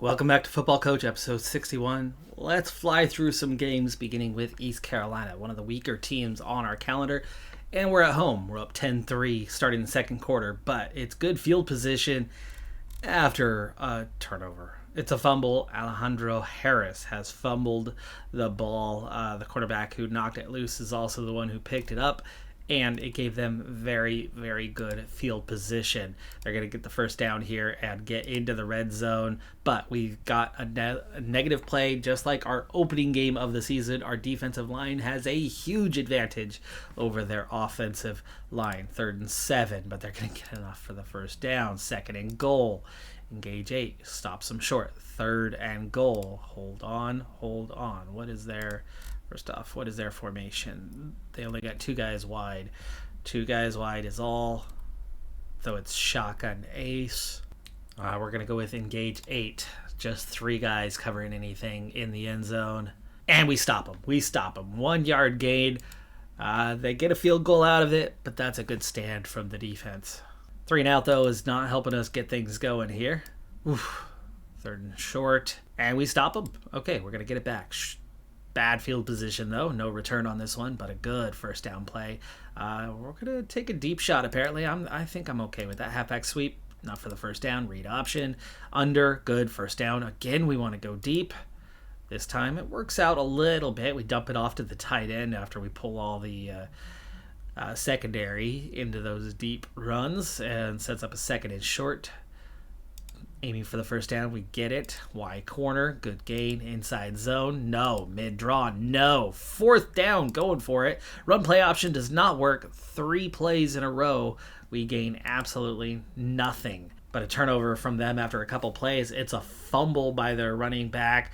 Welcome back to Football Coach, episode 61. Let's fly through some games, beginning with East Carolina, one of the weaker teams on our calendar. And we're at home. We're up 10-3 starting the second quarter, but it's good field position after a turnover. It's a fumble. Alejandro Harris has fumbled the ball. The quarterback who knocked it loose is also the one who picked it up, and it gave them very, very good field position. They're going to get the first down here and get into the red zone, but we've got a negative play. Just like our opening game of the season, our defensive line has a huge advantage over their offensive line. 3rd and 7, but they're going to get enough for the first down. 2nd and goal. Engage 8. Stops them short. 3rd and goal. Hold on. What is their... First off, what is their formation? They only got 2 guys wide. 2 guys wide is all, though it's shotgun ace. We're going to go with engage 8. Just 3 guys covering anything in the end zone. And we stop them. 1 yard gain. They get a field goal out of it, but that's a good stand from the defense. 3 and out, though, is not helping us get things going here. Oof. 3rd and short. And we stop them. Okay, we're going to get it back. Bad field position, though. No return on this one, but a good first down play. We're going to take a deep shot, apparently. I think I'm okay with that. Halfback sweep, not for the first down. Read option. Under, good first down. Again, we want to go deep. This time it works out a little bit. We dump it off to the tight end after we pull all the secondary into those deep runs and sets up a 2nd and short. Aiming for the first down, we get it. Y corner, good gain. Inside zone, no. Mid-draw, no. 4th down, going for it. Run play option does not work. 3 plays in a row, we gain absolutely nothing. But a turnover from them after a couple plays. It's a fumble by their running back.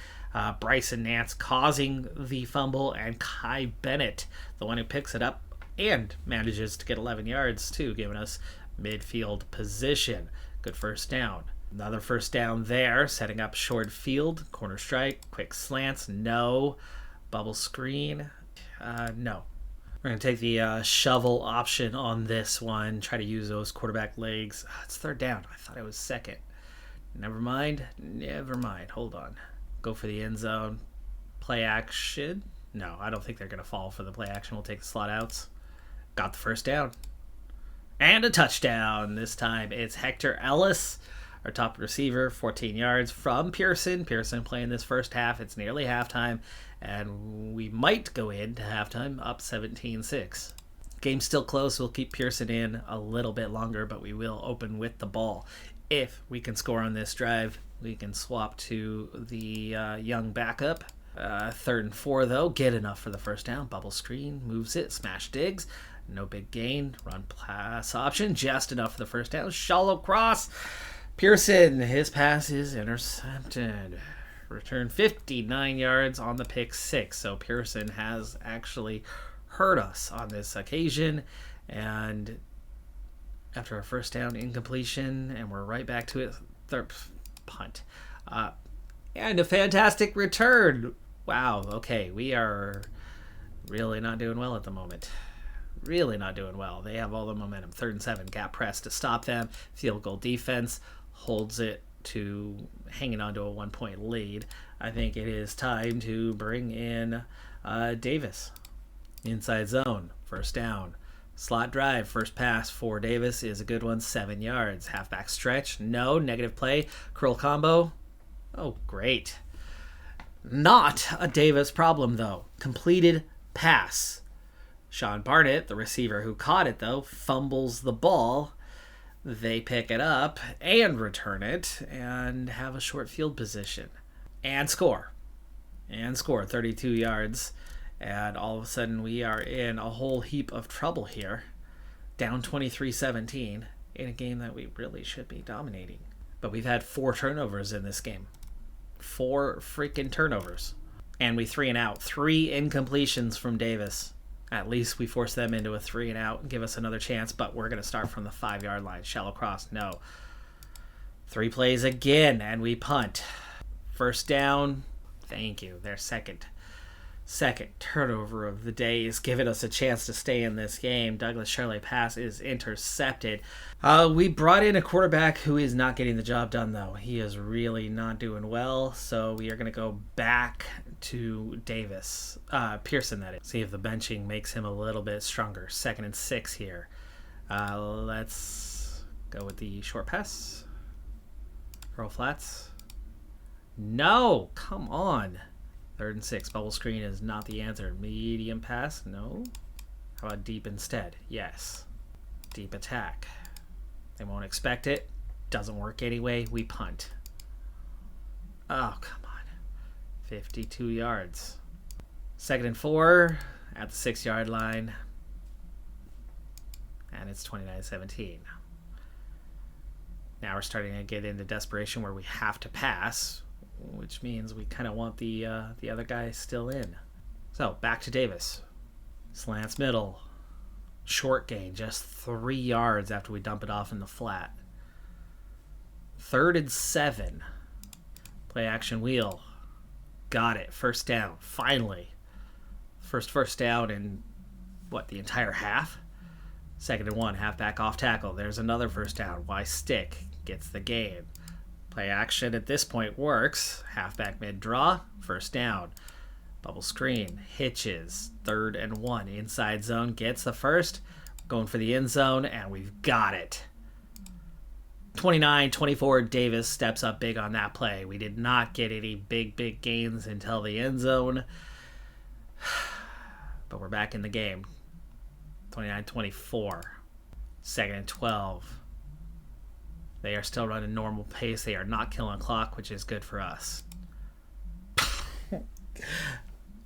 Bryson Nance causing the fumble, and Kai Bennett, the one who picks it up and manages to get 11 yards too, giving us midfield position. Good first down. Another first down there, setting up short field, corner strike, quick slants, no. Bubble screen, no. We're going to take the shovel option on this one, try to use those quarterback legs. It's 3rd down. I thought it was 2nd. Never mind. Hold on. Go for the end zone. Play action. No, I don't think they're going to fall for the play action. We'll take the slot outs. Got the first down. And a touchdown. This time it's Hector Ellis, our top receiver, 14 yards from Pearson. Pearson playing this first half. It's nearly halftime, and we might go into halftime up 17-6. Game's still close. We'll keep Pearson in a little bit longer, but we will open with the ball. If we can score on this drive, we can swap to the young backup. 3rd and 4, though. Get enough for the first down. Bubble screen. Moves it. Smash digs. No big gain. Run pass option. Just enough for the first down. Shallow cross. Pearson, his pass is intercepted. Return 59 yards on the pick 6. So Pearson has actually hurt us on this occasion. And after a first down incompletion, and we're right back to it, 3rd punt. And a fantastic return. Wow, okay, we are really not doing well at the moment. Really not doing well. They have all the momentum. 3rd and 7, gap press to stop them. Field goal defense holds it to hanging on to a 1-point lead. I think it is time to bring in Davis. Inside zone, first down. Slot drive, first pass for Davis is a good one, 7 yards. Halfback stretch, no. Negative play, curl combo. Oh, great. Not a Davis problem, though. Completed pass. Sean Barnett, the receiver who caught it, though, fumbles the ball. They pick it up and return it and have a short field position. And score. 32 yards. And all of a sudden we are in a whole heap of trouble here. Down 23-17 in a game that we really should be dominating. But we've had 4 turnovers in this game. 4 freaking turnovers. And we 3 and out. 3 incompletions from Davis. At least we force them into a 3 and out and give us another chance, but we're going to start from the 5-yard line. Shallow cross, no. 3 plays again, and we punt. First down, thank you. Their second Second turnover of the day is giving us a chance to stay in this game. Douglas Shirley pass is intercepted. We brought in a quarterback who is not getting the job done, though. He is really not doing well, so we are going to go back to Pearson, that is. See if the benching makes him a little bit stronger. 2nd and 6 here. Let's go with the short pass. Curl flats. No, come on. 3rd and 6. Bubble screen is not the answer. Medium pass? No. How about deep instead? Yes. Deep attack. They won't expect it. Doesn't work anyway. We punt. Oh, come on. 52 yards. 2nd and 4 at the 6-yard line. And it's 29-17. Now we're starting to get into desperation where we have to pass, which means we kind of want the other guy still in. So back to Davis. Slants middle. Short gain, just 3 yards after we dump it off in the flat. 3rd and 7. Play action wheel. Got it. 1st down. Finally. First down in, the entire half? 2nd and 1. Halfback off tackle. There's another 1st down. Why stick? Gets the gain. Play action at this point works. Halfback mid-draw. 1st down. Bubble screen. Hitches. 3rd and 1. Inside zone. Gets the first. Going for the end zone. And we've got it. 29-24. Davis steps up big on that play. We did not get any big gains until the end zone. But we're back in the game. 29-24. 2nd and 12. They are still running normal pace. They are not killing clock, which is good for us.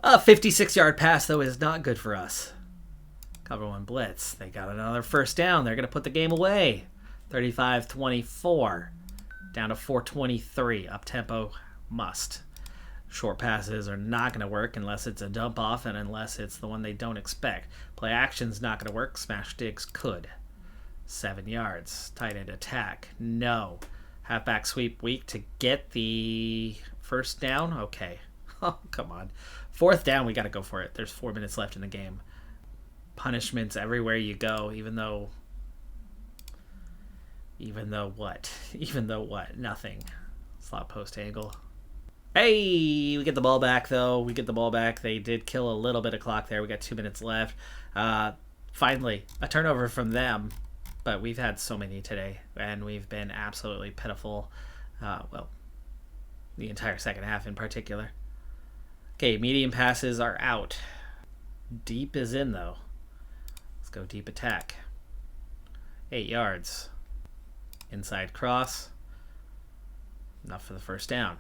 A 56-yard pass, though, is not good for us. Cover 1 blitz. They got another 1st down. They're going to put the game away. 35-24. Down to 4:23. Up-tempo must. Short passes are not going to work unless it's a dump off and unless it's the one they don't expect. Play action's not going to work. Smash digs could. 7 yards. Tight end attack. No. Halfback sweep weak to get the 1st down. Okay. Oh, come on. 4th down, we got to go for it. There's 4 minutes left in the game. Punishments everywhere you go, even though what? Even though what? Nothing. Slot post angle. Hey, we get the ball back, though. We get the ball back. They did kill a little bit of clock there. We got 2 minutes left. Finally, a turnover from them. But we've had so many today, and we've been absolutely pitiful. The entire second half in particular. Okay, medium passes are out. Deep is in, though. Let's go deep attack. 8 yards. Inside cross. Enough for the 1st down.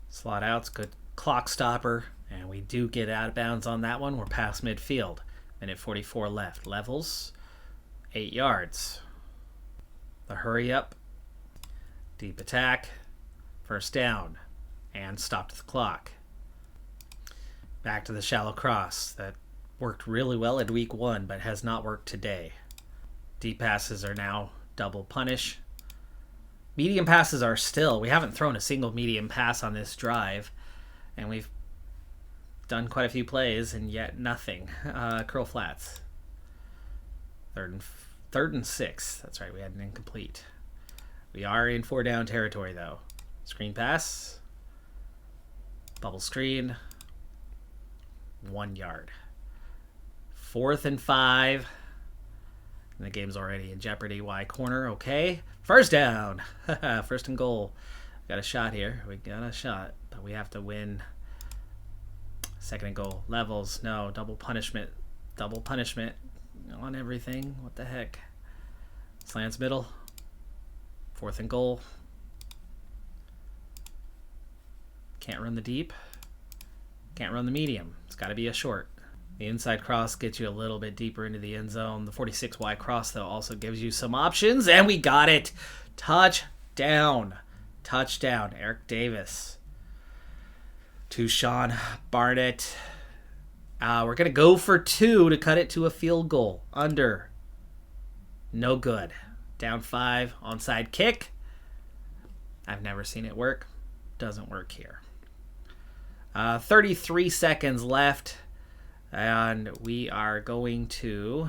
Slot outs, good clock stopper, and we do get out of bounds on that one. We're past midfield. Minute 44 left. Levels. 8 yards. The hurry up. Deep attack. 1st down. And stopped the clock. Back to the shallow cross. That worked really well in week 1, but has not worked today. Deep passes are now double punish. Medium passes are still. We haven't thrown a single medium pass on this drive. And we've done quite a few plays, and yet nothing. Curl flats. 3rd and 6. That's right, we had an incomplete. We are in 4 down territory, though. Screen pass. Bubble screen. 1 yard. 4th and 5. And the game's already in jeopardy. Y corner, okay. 1st down. 1st and goal. Got a shot here. We got a shot, but we have to win. 2nd and goal. Levels, no. Double punishment. Double punishment on everything. What the heck? Slants middle. 4th and goal. Can't run the deep. Can't run the medium. It's got to be a short. The inside cross gets you a little bit deeper into the end zone. The 46Y cross, though, also gives you some options. And we got it. Touchdown. Touchdown. Eric Davis. To Sean Barnett. We're going to go for 2 to cut it to a field goal. Under. No good. Down 5. Onside kick. I've never seen it work. Doesn't work here. 33 seconds left, and we are going to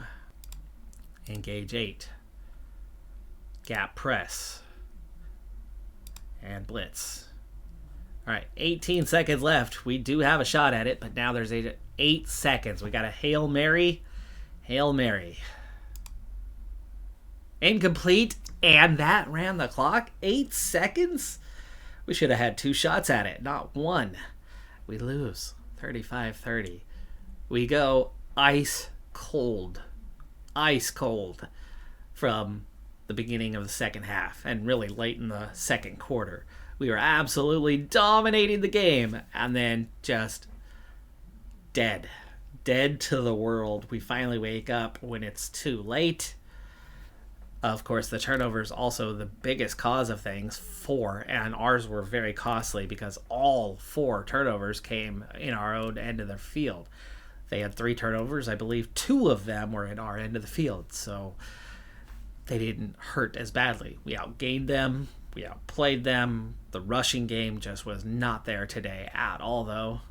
engage 8. Gap press. And blitz. All right, 18 seconds left. We do have a shot at it, but now there's 8 seconds. We got a Hail Mary. Hail Mary. Incomplete, and that ran the clock. 8 seconds? We should have had 2 shots at it, not 1. We lose 35-30. We go ice cold. Ice cold from the beginning of the second half and really late in the second quarter. We were absolutely dominating the game and then just dead to the world. We finally wake up when it's too late. Of course, the turnovers also the biggest cause of things, 4, and ours were very costly because all 4 turnovers came in our own end of the field. They had 3 turnovers. I believe 2 of them were in our end of the field, so they didn't hurt as badly. We outgained them. We outplayed them. The rushing game just was not there today at all, though.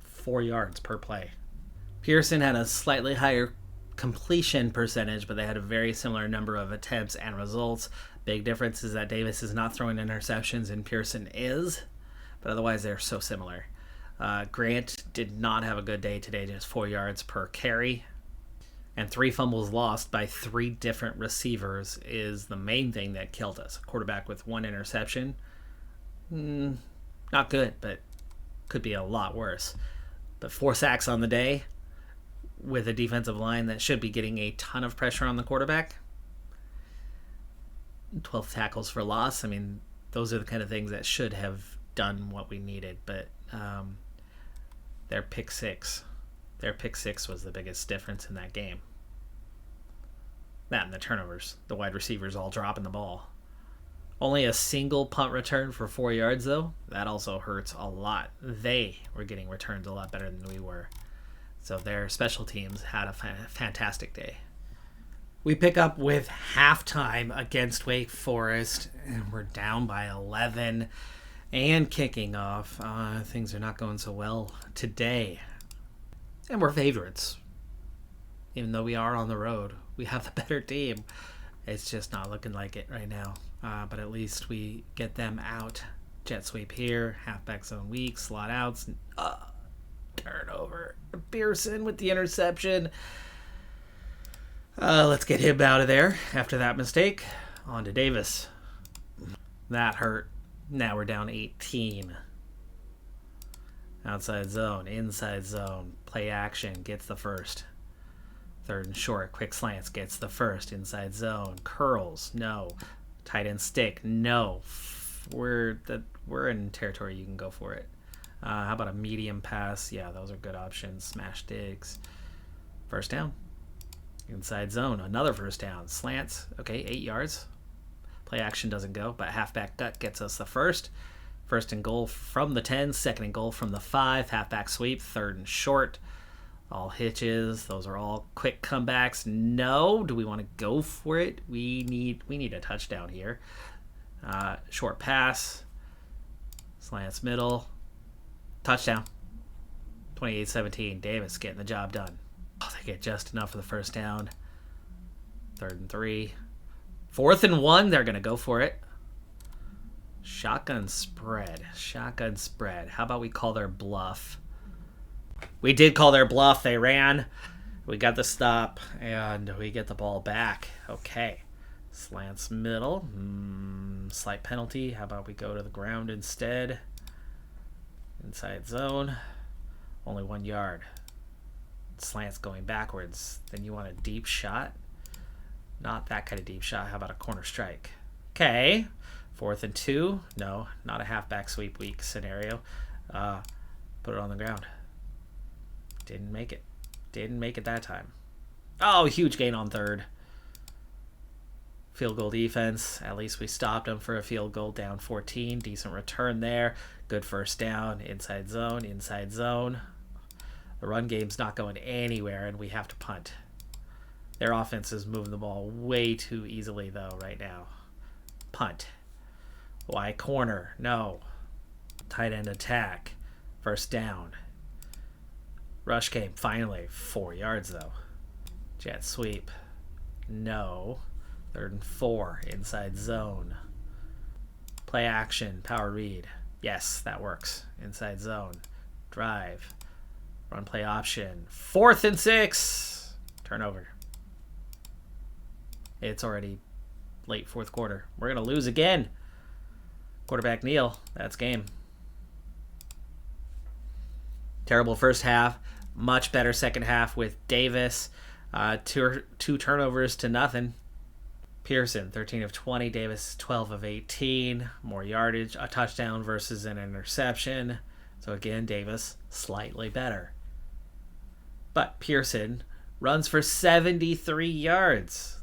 4 yards per play. Pearson had a slightly higher completion percentage, but they had a very similar number of attempts and results. Big difference is that Davis is not throwing interceptions and Pearson is, but otherwise they're so similar. Grant did not have a good day today, just 4 yards per carry. And 3 fumbles lost by 3 different receivers is the main thing that killed us. A quarterback with 1 interception, not good, but could be a lot worse. But 4 sacks on the day with a defensive line that should be getting a ton of pressure on the quarterback. 12 tackles for loss. I mean, those are the kind of things that should have done what we needed, but their pick six was the biggest difference in that game. That and the turnovers. The wide receivers all dropping the ball. Only a single punt return for 4 yards, though. That also hurts a lot. They were getting returns a lot better than we were. So their special teams had a fantastic day. We pick up with halftime against Wake Forest, and we're down by 11 and kicking off. Things are not going so well today. And we're favorites. Even though we are on the road, we have the better team. It's just not looking like it right now. But at least we get them out. Jet sweep here, halfback zone weak, slot outs. Turnover. Pearson with the interception. Let's get him out of there after that mistake. On to Davis. That hurt. Now we're down 18. Outside zone, inside zone. Play action gets the first. 3rd and short. Quick slants gets the first. Inside zone. Curls. No. Tight end stick. No. We're in territory. You can go for it. How about a medium pass? Yeah, those are good options. Smash digs. First down. Inside zone. Another first down. Slants. Okay, 8 yards. Play action doesn't go, but halfback gut gets us the first. 1st and goal from the 10. 2nd and goal from the 5. Halfback sweep. 3rd and short. All hitches. Those are all quick comebacks. No. Do we want to go for it? We need a touchdown here. Short pass. Slants middle. Touchdown. 28-17. Davis getting the job done. Oh, they get just enough for the first down. 3rd and 3. 4th and 1. They're going to go for it. Shotgun spread. Shotgun spread. How about we call their bluff? We did call their bluff. They ran. We got the stop, and we get the ball back. Okay. Slants middle. Slight penalty. How about we go to the ground instead? Inside zone. Only 1 yard. Slants going backwards. Then you want a deep shot? Not that kind of deep shot. How about a corner strike? Okay. 4th and 2. No, not a halfback sweep week scenario. Put it on the ground. Didn't make it. Didn't make it that time. Oh, huge gain on 3rd. Field goal defense. At least we stopped them for a field goal, down 14. Decent return there. Good first down. Inside zone. Inside zone. The run game's not going anywhere, and we have to punt. Their offense is moving the ball way too easily, though, right now. Punt. Y corner. No. Tight end attack. First down. Rush came, finally. 4 yards, though. Jet sweep. No. 3rd and 4. Inside zone. Play action. Power read. Yes, that works. Inside zone. Drive. Run play option. 4th and 6. Turnover. It's already late 4th quarter. We're going to lose again. Quarterback kneel. That's game. Terrible first half. Much better second half with Davis. Two turnovers to nothing. Pearson, 13 of 20. Davis, 12 of 18. More yardage. A touchdown versus an interception. So again, Davis, slightly better. But Pearson runs for 73 yards.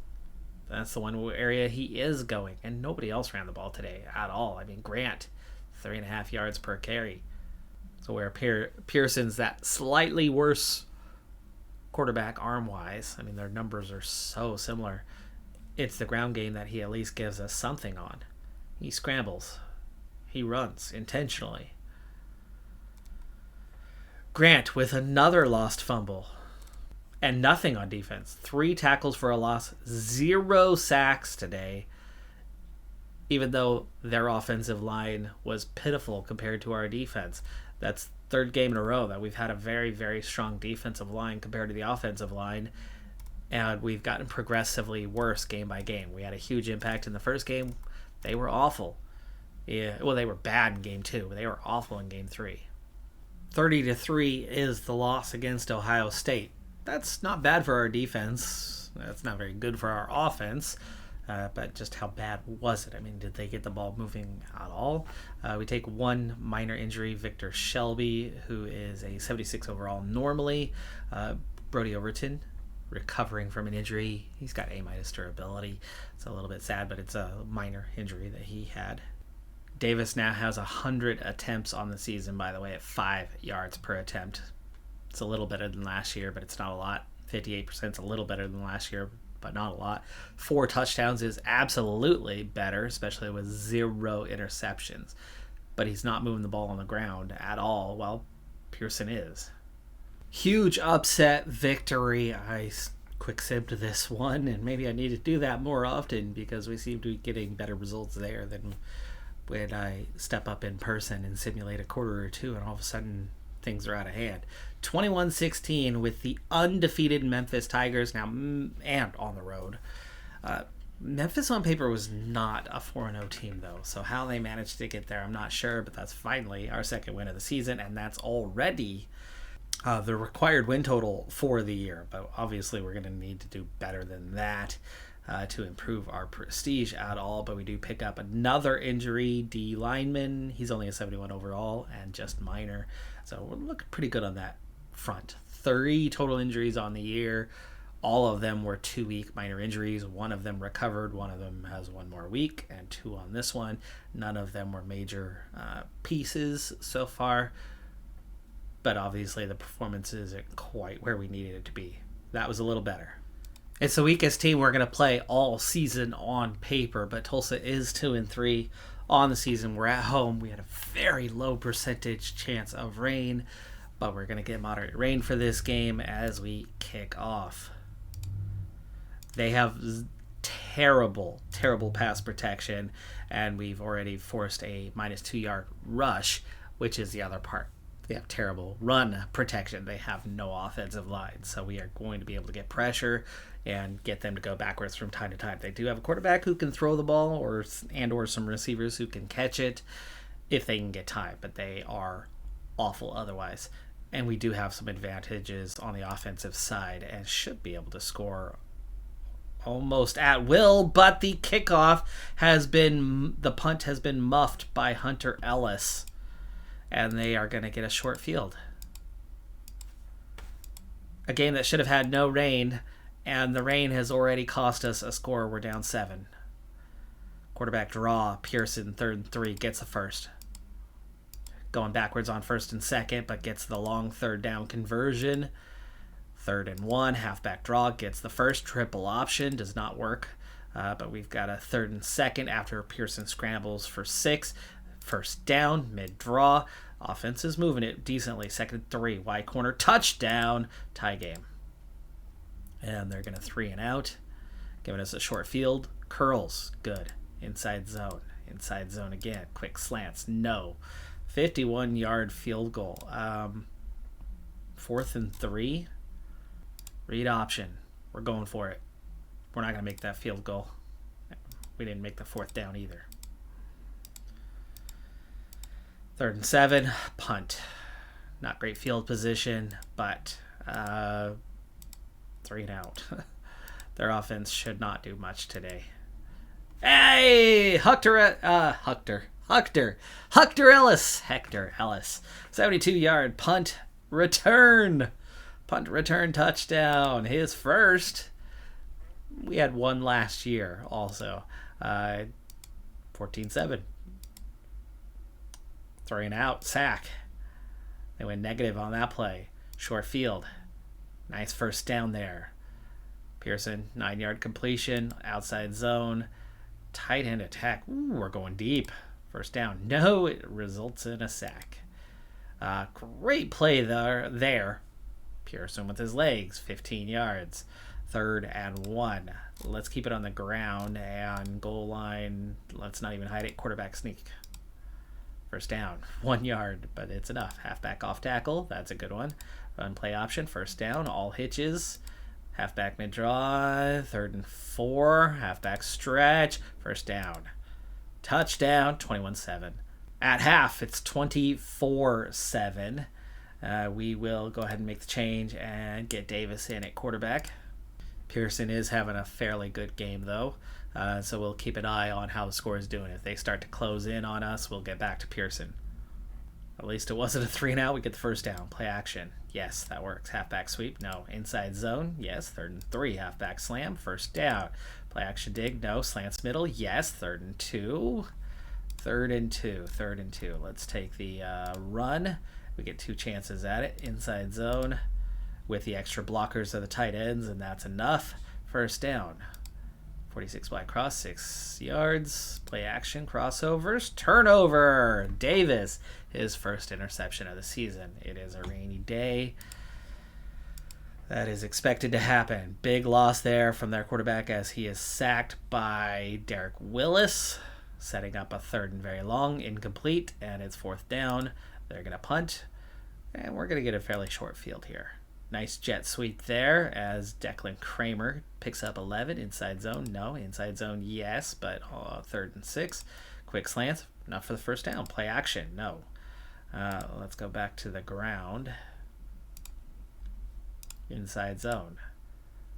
That's the one area he is going. And nobody else ran the ball today at all. I mean, Grant, 3.5 yards per carry. So where Pearson's that slightly worse quarterback arm-wise, I mean, their numbers are so similar. It's the ground game that he at least gives us something on. He scrambles. He runs intentionally. Grant with another lost fumble. And nothing on defense. 3 tackles for a loss. 0 sacks today. Even though their offensive line was pitiful compared to our defense. That's 3rd game in a row that we've had a very, very strong defensive line compared to the offensive line. And we've gotten progressively worse game by game. We had a huge impact in the first game. They were awful. Yeah, well, they were bad in game 2, but they were awful in game 3. 30-3 is the loss against Ohio State. That's not bad for our defense. That's not very good for our offense. But just how bad was it? I mean, did they get the ball moving at all? We take one minor injury, Victor Shelby, who is a 76 overall normally. Brody Overton, recovering from an injury. He's got A- durability. It's a little bit sad, but it's a minor injury that he had. Davis now has 100 attempts on the season, by the way, at 5 yards per attempt. It's a little better than last year, but it's not a lot. 58% is a little better than last year, but not a lot. 4 touchdowns is absolutely better, especially with 0 interceptions. But he's not moving the ball on the ground at all, while Pearson is. Huge upset victory. I quick sibbed this one, and maybe I need to do that more often because we seem to be getting better results there than when I step up in person and simulate a quarter or two, and all of a sudden things are out of hand. 21-16 with the undefeated Memphis Tigers now, and on the road. Memphis on paper was not a 4-0 team, though, so how they managed to get there, I'm not sure, but that's finally our 2nd win of the season, and that's already the required win total for the year. But obviously we're going to need to do better than that to improve our prestige at all. But we do pick up another injury, D lineman. He's only a 71 overall and just minor, so we're looking pretty good on that front. 30 total injuries on the year. All of them were 2-week minor injuries. One of them recovered. One of them has 1 more week, and 2 on this one. None of them were major pieces so far. But obviously the performance isn't quite where we needed it to be. That was a little better. It's the weakest team we're going to play all season on paper, but Tulsa is 2-3 on the season. We're at home. We had a very low percentage chance of rain, but we're going to get moderate rain for this game as we kick off. They have terrible, terrible pass protection, and we've already forced a -2 yard rush, which is the other part. They have terrible run protection. They have no offensive line, so we are going to be able to get pressure and get them to go backwards from time to time. They do have a quarterback who can throw the ball, or some receivers who can catch it if they can get time, but they are awful otherwise. And we do have some advantages on the offensive side and should be able to score almost at will, but the punt has been muffed by Hunter Ellis, and they are going to get a short field. A game that should have had no rain, and the rain has already cost us a score. We're down 7. Quarterback draw. Pearson, 3rd and 3, gets the first. Going backwards on 1st and 2nd, but gets the long 3rd down conversion. 3rd and 1, halfback draw, gets the first. Triple option, does not work. But we've got a 3rd and 2nd after Pearson scrambles for 6. First down, mid-draw. Offense is moving it decently. 2nd and 3. Y corner. Touchdown. Tie game. And they're going to 3 and out. Giving us a short field. Curls. Good. Inside zone. Inside zone again. Quick slants. No. 51-yard field goal. 4th and 3. Read option. We're going for it. We're not going to make that field goal. We didn't make the 4th down either. 3rd and 7. Punt. Not great field position, but 3 and out. Their offense should not do much today. Hey! Hector Ellis. 72-yard punt return. Punt return touchdown. His first. We had one last year also. 14-7. 3 and out. Sack. They went negative on that play. Short field. Nice first down there. Pearson, 9-yard completion. Outside zone. Tight end attack. Ooh, we're going deep. First down. No, it results in a sack. Great play there. Pearson with his legs. 15 yards. 3rd and 1. Let's keep it on the ground and goal line. Let's not even hide it. Quarterback sneak. First down. 1 yard, but it's enough. Halfback off tackle. That's a good one. Run play option. First down. All hitches. Halfback mid-draw. 3rd and 4. Halfback stretch. First down. Touchdown. 21-7. At half, it's 24-7. We will go ahead and make the change and get Davis in at quarterback. Pearson is having a fairly good game, though. So we'll keep an eye on how the score is doing. If they start to close in on us, we'll get back to Pearson. At least it wasn't a 3 and out. We get the first down. Play action. Yes, that works. Halfback sweep. No. Inside zone. Yes. 3rd and 3. Halfback slam. First down. Play action dig. No. Slants middle. Yes. 3rd and 2. 3rd and 2. 3rd and 2. Let's take the run. We get 2 chances at it. Inside zone with the extra blockers of the tight ends, and that's enough. First down. 46 black cross, 6 yards. Play action, crossovers, turnover. Davis, his first interception of the season. It is a rainy day. That is expected to happen. Big loss there from their quarterback as he is sacked by Derek Willis, setting up a 3rd and very long, incomplete, and it's 4th down. They're going to punt, and we're going to get a fairly short field here. Nice jet sweep there as Declan Kramer picks up 11. Inside zone, no. Inside zone, yes, but 3rd and 6. Quick slants, not for the first down. Play action, no. Let's go back to the ground. Inside zone.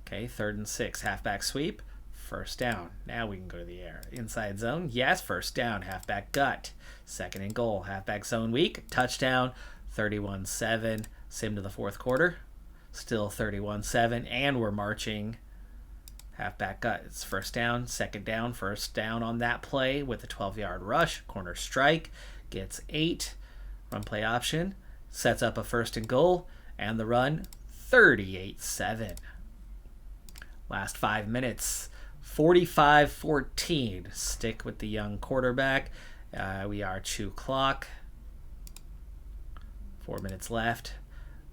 Okay, 3rd and 6. Halfback sweep, first down. Now we can go to the air. Inside zone, yes, first down. Halfback gut. 2nd and goal. Halfback zone weak. Touchdown, 31-7. Sim to the 4th quarter. Still 31-7, and we're marching. Halfback gut. It's first down, 2nd down, first down on that play with a 12-yard rush. Corner strike. Gets 8. Run play option. Sets up a 1st and goal, and the run, 38-7. Last 5 minutes, 45-14. Stick with the young quarterback. We are 2 clock. 4 minutes left.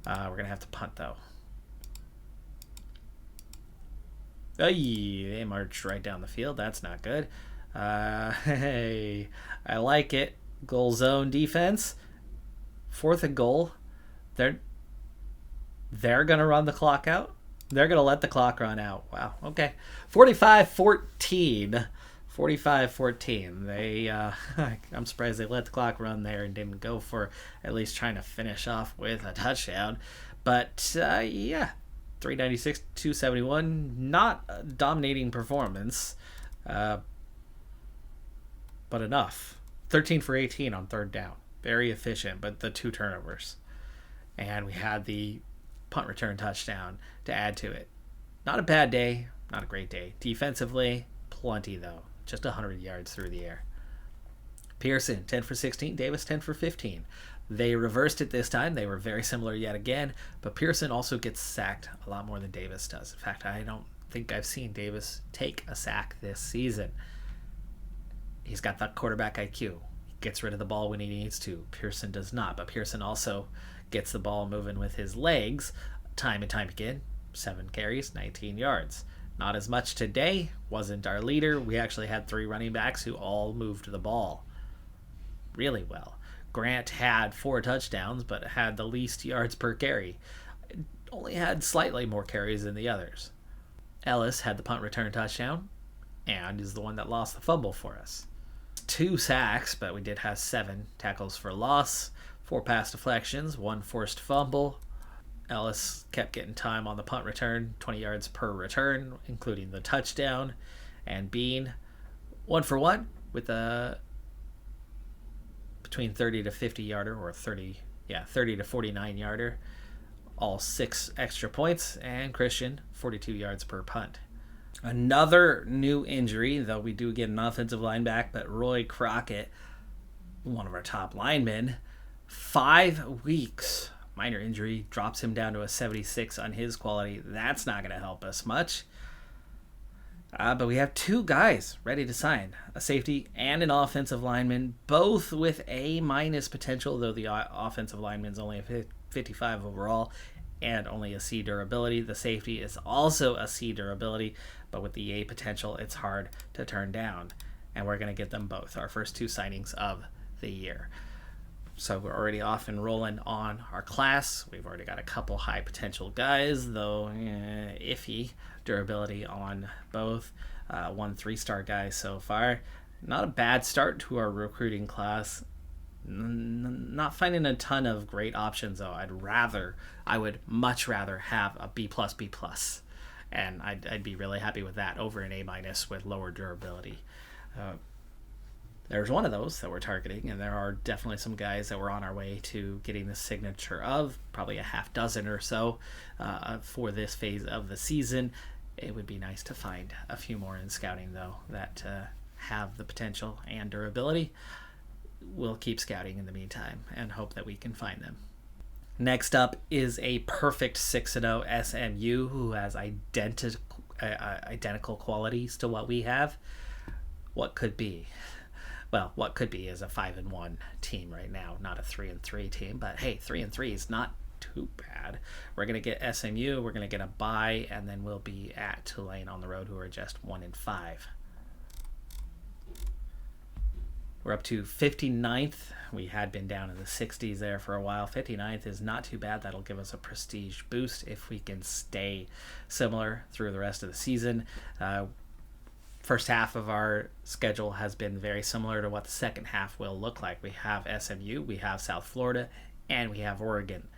We're going to have to punt, though. They marched right down the field. That's not good. Hey, I like it. Goal zone defense. 4th and goal. They're going to run the clock out. They're going to let the clock run out. Wow. Okay. 45-14. 45-14. I'm surprised they let the clock run there and didn't go for at least trying to finish off with a touchdown. But, yeah, 396, 271. Not a dominating performance, but enough. 13 for 18 on 3rd down. Very efficient, but the 2 turnovers. And we had the punt return touchdown to add to it. Not a bad day. Not a great day. Defensively, plenty, though. Just 100 yards through the air. Pearson, 10 for 16. Davis, 10 for 15. They reversed it this time. They were very similar yet again. But Pearson also gets sacked a lot more than Davis does. In fact, I don't think I've seen Davis take a sack this season. He's got that quarterback IQ. He gets rid of the ball when he needs to. Pearson does not, but Pearson also gets the ball moving with his legs time and time again. 7 carries, 19 yards. Not as much today. Wasn't our leader. We actually had 3 running backs who all moved the ball really well. Grant had 4 touchdowns, but had the least yards per carry. Only had slightly more carries than the others. Ellis had the punt return touchdown and is the one that lost the fumble for us. 2 sacks, but we did have 7 tackles for loss, 4 pass deflections, 1 forced fumble. Ellis kept getting time on the punt return, 20 yards per return, including the touchdown. And Bean, 1 for 1 with a between 30 to 50 yarder, or 30 to 49 yarder. All 6 extra points. And Christian, 42 yards per punt. Another new injury, though we do get an offensive line back, but Roy Crockett, one of our top linemen, 5 weeks. Minor injury drops him down to a 76 on his quality. That's not going to help us much. But we have 2 guys ready to sign, a safety and an offensive lineman, both with A- potential, though the offensive lineman's only a 55 overall and only a C durability. The safety is also a C durability, but with the A potential, it's hard to turn down. And we're going to get them both, our first 2 signings of the year. So we're already off and rolling on our class. We've already got a couple high potential guys, though iffy durability on both. 1 3-star guy so far. Not a bad start to our recruiting class. Not finding a ton of great options, though. I would much rather have a B+, and I'd be really happy with that over an A- with lower durability. There's one of those that we're targeting, and there are definitely some guys that we're on our way to getting the signature of, probably a half dozen or so for this phase of the season. It would be nice to find a few more in scouting, though, that have the potential and durability. We'll keep scouting in the meantime and hope that we can find them. Next up is a perfect 6-0 SMU who has identical qualities to what we have. What could be? Well, what could be is a 5-1 team right now, not a 3-3 team. But hey, 3-3 is not too bad. We're gonna get SMU, we're gonna get a bye, and then we'll be at Tulane on the road, who are just 1-5. We're up to 59th. We had been down in the 60s there for a while. 59th is not too bad. That'll give us a prestige boost if we can stay similar through the rest of the season. First half of our schedule has been very similar to what the second half will look like. We have SMU, we have South Florida, and we have Oregon.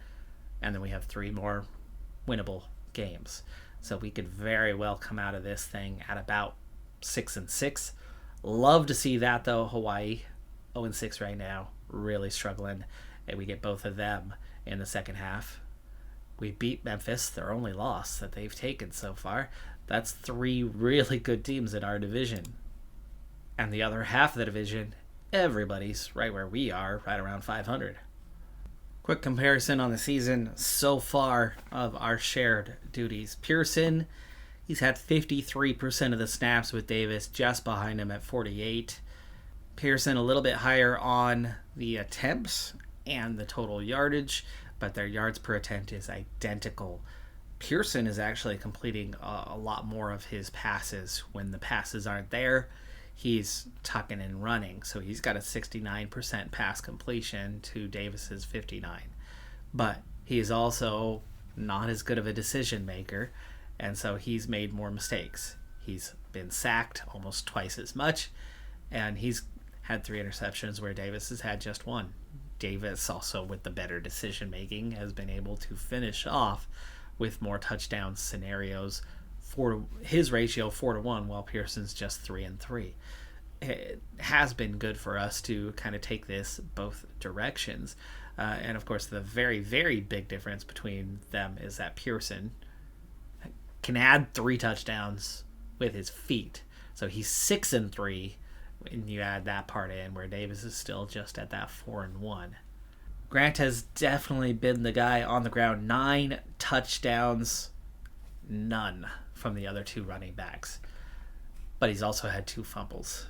And then we have 3 more winnable games. So we could very well come out of this thing at about 6-6. Love to see that, though. Hawaii, 0-6 right now, really struggling. And we get both of them in the second half. We beat Memphis, their only loss that they've taken so far. That's 3 really good teams in our division. And the other half of the division, everybody's right where we are, right around 500. Quick comparison on the season so far of our shared duties. Pearson, he's had 53% of the snaps with Davis, just behind him at 48. Pearson a little bit higher on the attempts and the total yardage, but their yards per attempt is identical. Pearson is actually completing a lot more of his passes. When the passes aren't there, he's tucking and running. So he's got a 69% pass completion to Davis's 59. But he's also not as good of a decision maker, and so he's made more mistakes. He's been sacked almost twice as much, and he's had 3 interceptions where Davis has had just 1. Davis, also with the better decision making, has been able to finish off with more touchdown scenarios. For his ratio 4-1, while Pearson's just 3-3. It has been good for us to kind of take this both directions. And of course, the very, very big difference between them is that Pearson can add 3 touchdowns with his feet. So he's 6-3 when you add that part in, where Davis is still just at that 4-1. Grant has definitely been the guy on the ground. 9 touchdowns, none from the other 2 running backs. But he's also had 2 fumbles.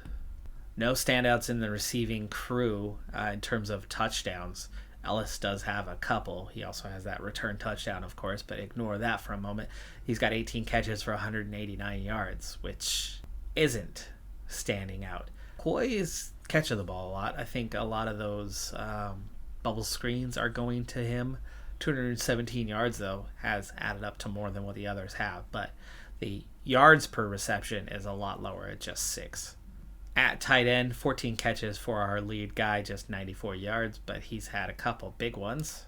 No standouts in the receiving crew in terms of touchdowns. Ellis does have a couple. He also has that return touchdown, of course, but ignore that for a moment. He's got 18 catches for 189 yards, which isn't standing out. Coy is catching the ball a lot. I think a lot of those bubble screens are going to him. 217 yards, though, has added up to more than what the others have, but the yards per reception is a lot lower at just 6. At tight end, 14 catches for our lead guy, just 94 yards, but he's had a couple big ones.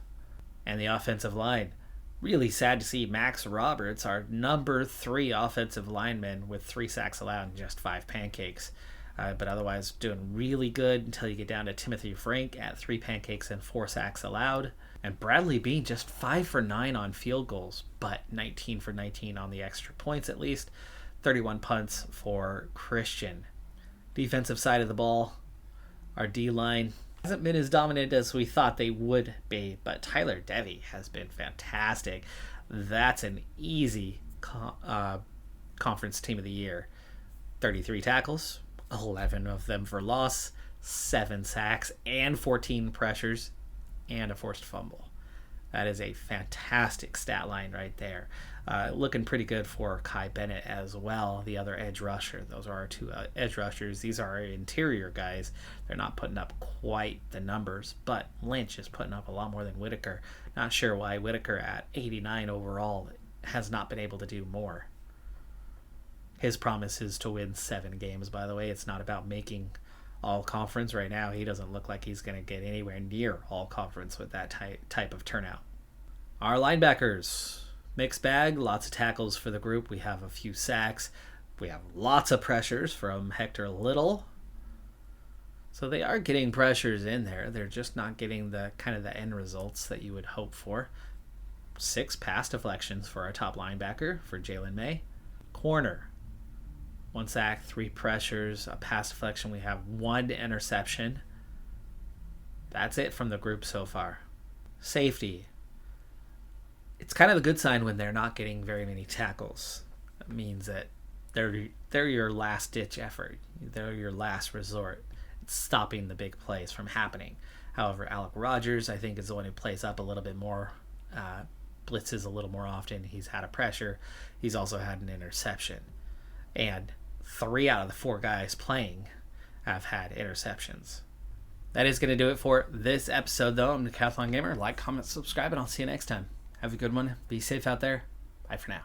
And the offensive line, really sad to see Max Roberts, our number 3 offensive lineman, with 3 sacks allowed and just 5 pancakes. But otherwise doing really good until you get down to Timothy Frank at 3 pancakes and 4 sacks allowed. And Bradley Bean just 5 for 9 on field goals, but 19 for 19 on the extra points at least. 31 punts for Christian. Defensive side of the ball, our D-line hasn't been as dominant as we thought they would be, but Tyler Devey has been fantastic. That's an easy conference team of the year. 33 tackles, 11 of them for loss, 7 sacks, and 14 pressures, and a forced fumble. That is a fantastic stat line right there. Looking pretty good for Kai Bennett as well, the other edge rusher. Those are our 2 edge rushers. These are our interior guys. They're not putting up quite the numbers, but Lynch is putting up a lot more than Whitaker. Not sure why Whitaker at 89 overall has not been able to do more. His promise is to win 7 games, by the way. It's not about making all conference right now. He doesn't look like he's going to get anywhere near all conference with that type of turnout. Our linebackers, mixed bag, lots of tackles for the group. We have a few sacks. We have lots of pressures from Hector Little. So they are getting pressures in there. They're just not getting the kind of the end results that you would hope for. 6 pass deflections for our top linebacker, for Jalen May. Corner, 1 sack, 3 pressures, a pass deflection. We have 1 interception. That's it from the group so far. Safety. It's kind of a good sign when they're not getting very many tackles. It means that they're your last-ditch effort. They're your last resort. It's stopping the big plays from happening. However, Alec Rogers, I think, is the one who plays up a little bit more, blitzes a little more often. He's had a pressure. He's also had an interception. And 3 out of the 4 guys playing have had interceptions. That is going to do it for this episode, though. I'm Decathlon Gamer. Like, comment, subscribe, and I'll see you next time. Have a good one. Be safe out there. Bye for now.